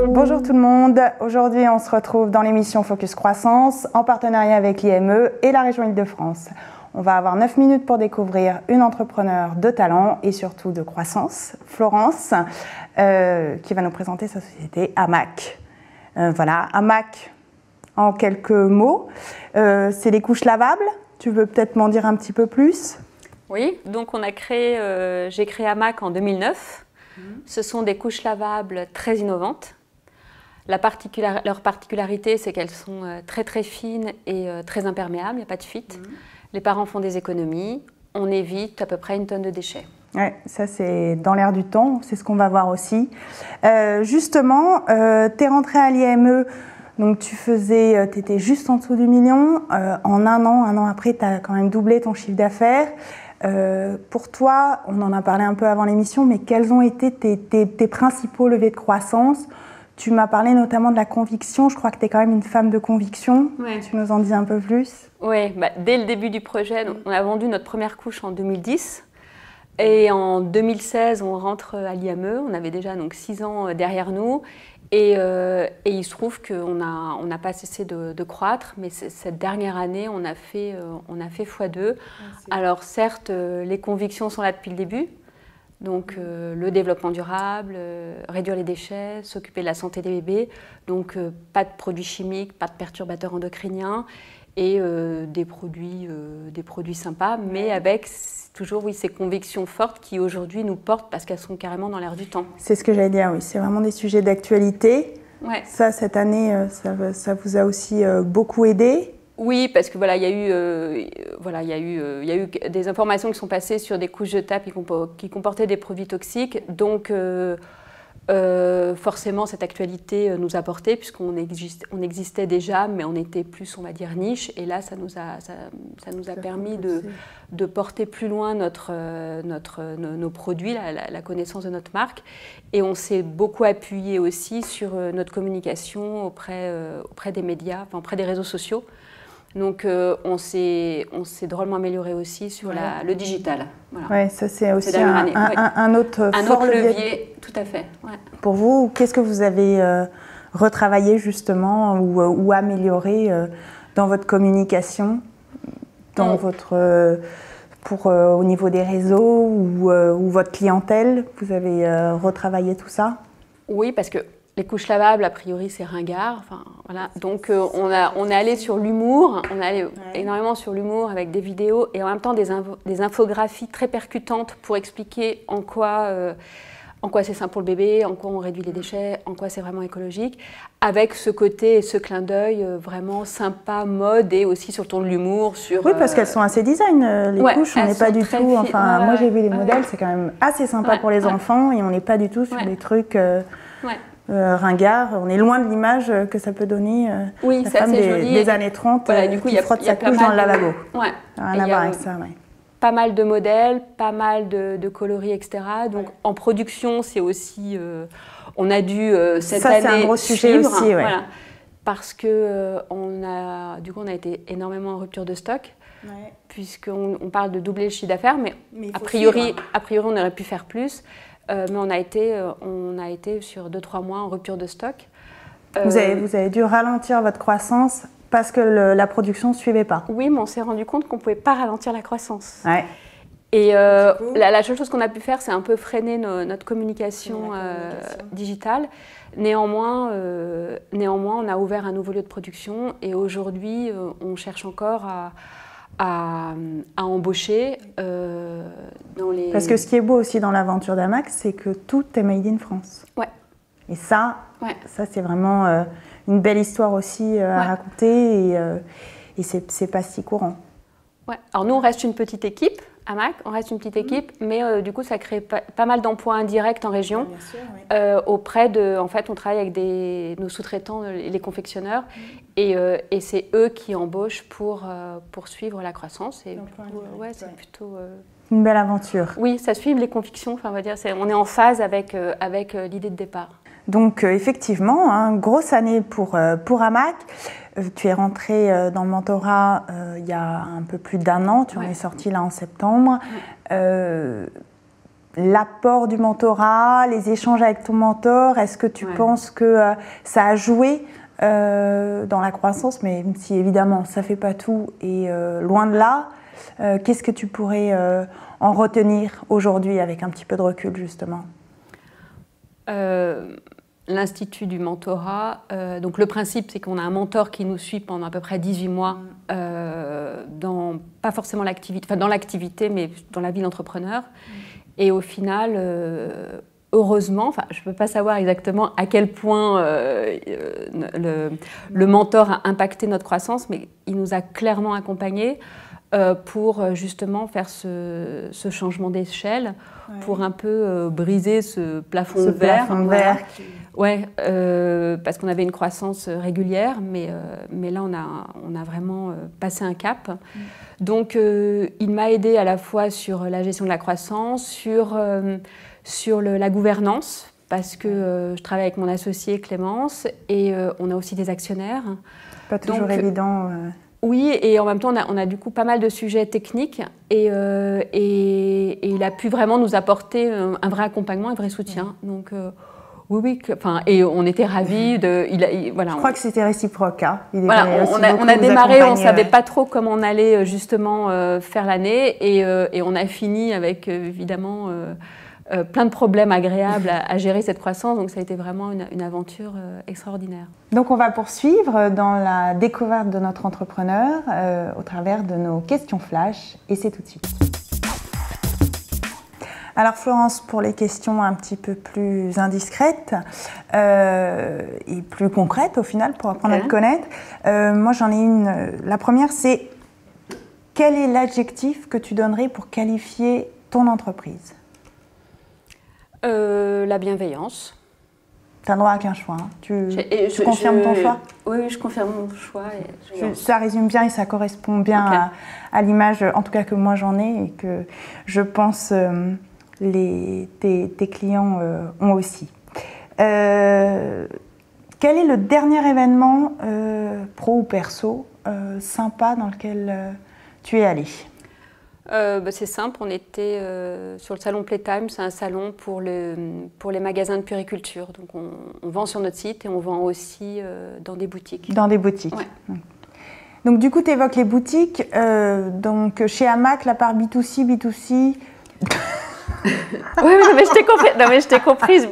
Bonjour tout le monde, aujourd'hui on se retrouve dans l'émission Focus Croissance en partenariat avec l'IME et la région Île-de-France. On va avoir 9 minutes pour découvrir une entrepreneure de talent et surtout de croissance, Florence, qui va nous présenter sa société Hamac. Voilà, Hamac, en quelques mots, c'est des couches lavables. Tu veux peut-être m'en dire un petit peu plus? Oui, donc j'ai créé Hamac en 2009. Ce sont des couches lavables très innovantes. Leur particularité, c'est qu'elles sont très très fines et très imperméables, il n'y a pas de fuite. Les parents font des économies, on évite à peu près 1 tonne de déchets. Ouais, ça c'est dans l'air du temps, c'est ce qu'on va voir aussi. Justement, tu es rentrée à l'IME, donc tu étais juste en dessous du million. En un an après, tu as quand même doublé ton chiffre d'affaires. Pour toi, on en a parlé un peu avant l'émission, mais quels ont été tes principaux leviers de croissance? Tu m'as parlé notamment de la conviction, je crois que tu es quand même une femme de conviction. Ouais. Tu nous en dis un peu plus? Oui, dès le début du projet, on a vendu notre première couche en 2010. Et en 2016, on rentre à l'IME. On avait déjà donc 6 ans derrière nous. Et il se trouve qu'on n'a pas cessé de croître, mais cette dernière année, on a fait x2. Alors certes, les convictions sont là depuis le début. Donc le développement durable, réduire les déchets, s'occuper de la santé des bébés. Donc pas de produits chimiques, pas de perturbateurs endocriniens et des produits sympas, mais avec toujours ces convictions fortes qui aujourd'hui nous portent parce qu'elles sont carrément dans l'air du temps. C'est ce que j'allais dire, oui. C'est vraiment des sujets d'actualité. Ouais. Ça, cette année, ça vous a aussi beaucoup aidé? Oui, parce que voilà, il y a eu des informations qui sont passées sur des couches jetables qui comportaient des produits toxiques. Donc forcément, cette actualité nous a porté puisqu'on existait déjà, mais on était plus, on va dire, niche. Et là, ça nous a permis de porter plus loin nos produits, la connaissance de notre marque. Et on s'est beaucoup appuyé aussi sur notre communication auprès des médias, enfin, auprès des réseaux sociaux. Donc on s'est drôlement amélioré aussi sur le digital. Voilà. Oui, ça c'est aussi un autre fort levier. Tout à fait. Ouais. Pour vous, qu'est-ce que vous avez retravaillé justement ou amélioré dans votre communication, dans au niveau des réseaux ou votre clientèle? Vous avez retravaillé tout ça? Oui, parce que les couches lavables, a priori, c'est ringard. Enfin, voilà. Donc, on est allé sur l'humour. On est allé énormément sur l'humour avec des vidéos et en même temps des infographies très percutantes pour expliquer en quoi c'est sain pour le bébé, en quoi on réduit les déchets, en quoi c'est vraiment écologique, avec ce côté et ce clin d'œil vraiment sympa, mode et aussi sur le ton de l'humour. Oui, parce qu'elles sont assez design, les couches. On n'est pas du tout. Enfin, moi j'ai vu les modèles, c'est quand même assez sympa pour les enfants et on n'est pas du tout sur des trucs. Ringard, on est loin de l'image que ça peut donner la femme des années 30 qui frotte sa couche dans le lavabo. Ouais. Rien à voir avec ça, pas mal de modèles, pas mal de coloris, etc. Donc en production, c'est aussi... on a dû cette année c'est un gros sujet aussi, voilà, parce que on a été énormément en rupture de stock, puisqu'on parle de doubler le chiffre d'affaires, mais a priori, on aurait pu faire plus. Mais on a été sur 2-3 mois en rupture de stock. Vous avez dû ralentir votre croissance parce que la production ne suivait pas. Oui, mais on s'est rendu compte qu'on ne pouvait pas ralentir la croissance. Ouais. Et la seule chose qu'on a pu faire, c'est un peu freiner notre communication digitale. Néanmoins, on a ouvert un nouveau lieu de production et aujourd'hui, on cherche encore à embaucher Parce que ce qui est beau aussi dans l'aventure d'Hamac, c'est que tout est made in France. Ouais. Et ça c'est vraiment une belle histoire aussi à raconter et c'est pas si courant. Ouais. Alors nous, on reste une petite équipe, Hamac, mais du coup, ça crée pas mal d'emplois indirects en région. Bien sûr, en fait, on travaille avec nos sous-traitants, les confectionneurs, et c'est eux qui embauchent pour poursuivre la croissance. Et c'est plutôt... Une belle aventure. Oui, ça suit les convictions, enfin, on va dire, on est en phase avec l'idée de départ. Donc effectivement, grosse année pour Hamac. Tu es rentrée dans le mentorat il y a un peu plus d'1 an, tu en es sortie là en septembre. l'apport du mentorat, les échanges avec ton mentor, est-ce que tu penses que ça a joué dans la croissance, même si évidemment ça ne fait pas tout et loin de là, qu'est-ce que tu pourrais en retenir aujourd'hui avec un petit peu de recul justement? L'Institut du mentorat, donc le principe c'est qu'on a un mentor qui nous suit pendant à peu près 18 mois, pas forcément l'activité, enfin dans l'activité, mais dans la vie d'entrepreneur. Et au final, heureusement, je ne peux pas savoir exactement à quel point le mentor a impacté notre croissance, mais il nous a clairement accompagnés pour justement faire ce changement d'échelle, pour un peu briser ce plafond de verre. Ouais, parce qu'on avait une croissance régulière, mais là on a vraiment passé un cap. Donc il m'a aidé à la fois sur la gestion de la croissance, sur la gouvernance, parce que je travaille avec mon associé Clémence et on a aussi des actionnaires. Pas toujours évident. Oui, et en même temps, on a du coup pas mal de sujets techniques et il a pu vraiment nous apporter un vrai accompagnement, un vrai soutien. Donc, oui, et on était ravis de. Voilà, je crois que c'était réciproque. Hein. Voilà, on a démarré, on ne savait pas trop comment on allait justement faire l'année et on a fini avec évidemment plein de problèmes agréables à gérer cette croissance. Donc ça a été vraiment une aventure extraordinaire. Donc on va poursuivre dans la découverte de notre entrepreneur au travers de nos questions flash et c'est tout de suite. Alors Florence, pour les questions un petit peu plus indiscrètes et plus concrètes au final pour apprendre à te connaître, moi j'en ai une. La première c'est quel est l'adjectif que tu donnerais pour qualifier ton entreprise? La bienveillance. Tu n'as le droit à qu'un choix. Hein. Tu confirmes ton choix? Oui, je confirme mon choix. Ça résume bien et ça correspond bien à l'image, en tout cas que moi j'en ai et que je pense tes clients ont aussi. Quel est le dernier événement pro ou perso sympa dans lequel tu es allé? C'est simple, on était sur le salon Playtime, c'est un salon pour les magasins de puériculture. Donc on vend sur notre site et on vend aussi dans des boutiques. Dans des boutiques. Ouais. Donc du coup, tu évoques les boutiques. Donc chez Amac, la part B2C, B2C... Oui, mais je t'ai comprise.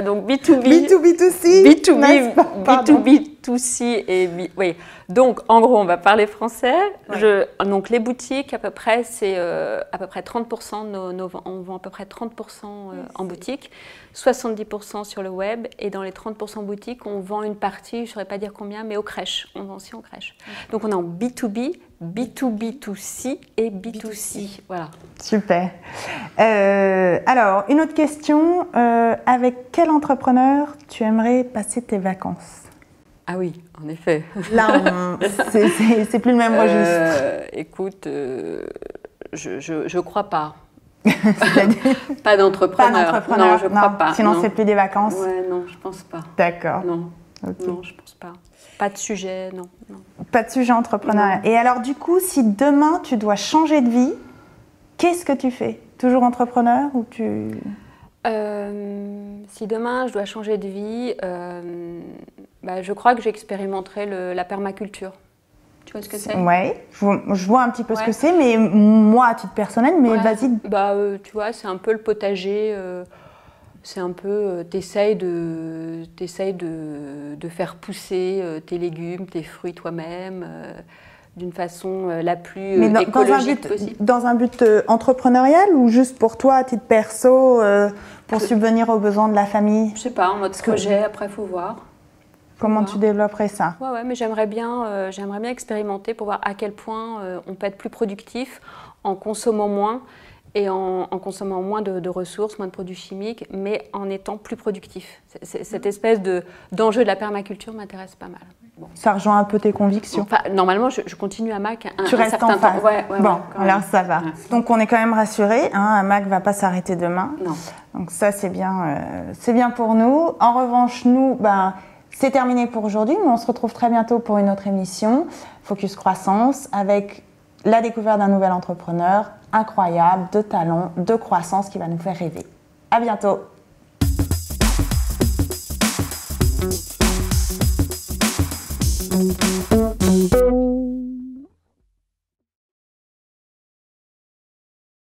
Donc B2B, B2B2C, B2B, B2B2C et oui. Donc en gros, on va parler français. Ouais. Donc les boutiques, à peu près, c'est à peu près 30%. On vend à peu près 30% en boutique, 70% sur le web et dans les 30% boutiques, on vend une partie, je ne saurais pas dire combien, mais aux crèches. On vend aussi aux crèches. Okay. Donc on est en B2B, B2B2C et B2C. Voilà. Super. Alors, une autre question. Avec quel entrepreneur tu aimerais passer tes vacances? Ah oui, en effet. Là, c'est plus le même registre. Écoute, je crois pas. Pas d'entrepreneur. Non, je crois pas. Sinon, c'est plus des vacances. Ouais, non, je pense pas. D'accord. Non, non, je pense pas. Pas de sujet, non. Pas de sujet entrepreneurial. Et alors, du coup, si demain tu dois changer de vie, qu'est-ce que tu fais? Toujours entrepreneur ou tu... Si demain je dois changer de vie, je crois que j'expérimenterai la permaculture. Tu vois ce que c'est? Oui, je vois un petit peu ce que c'est, mais moi à titre personnel, mais vas-y. Tu vois, c'est un peu le potager, c'est un peu, t'essayes de faire pousser tes légumes, tes fruits toi-même, d'une façon la plus écologique possible. Dans un but entrepreneurial ou juste pour toi, à titre perso, pour subvenir aux besoins de la famille? Je sais pas, en mode projet, après il faut voir. Comment tu développerais ça? Ouais, mais j'aimerais bien expérimenter pour voir à quel point on peut être plus productif en consommant moins et en consommant moins de ressources, moins de produits chimiques, mais en étant plus productif. Cette espèce d'enjeu de la permaculture m'intéresse pas mal. Bon. Ça rejoint un peu tes convictions. Enfin, normalement, je continue à Mac un certain temps. Ouais, alors ça va. Ouais. Donc on est quand même rassurés, hein, Mac ne va pas s'arrêter demain. Non. Donc ça, c'est bien pour nous. En revanche, nous, c'est terminé pour aujourd'hui, mais on se retrouve très bientôt pour une autre émission, Focus Croissance, avec la découverte d'un nouvel entrepreneur, incroyable, de talent, de croissance qui va nous faire rêver. À bientôt.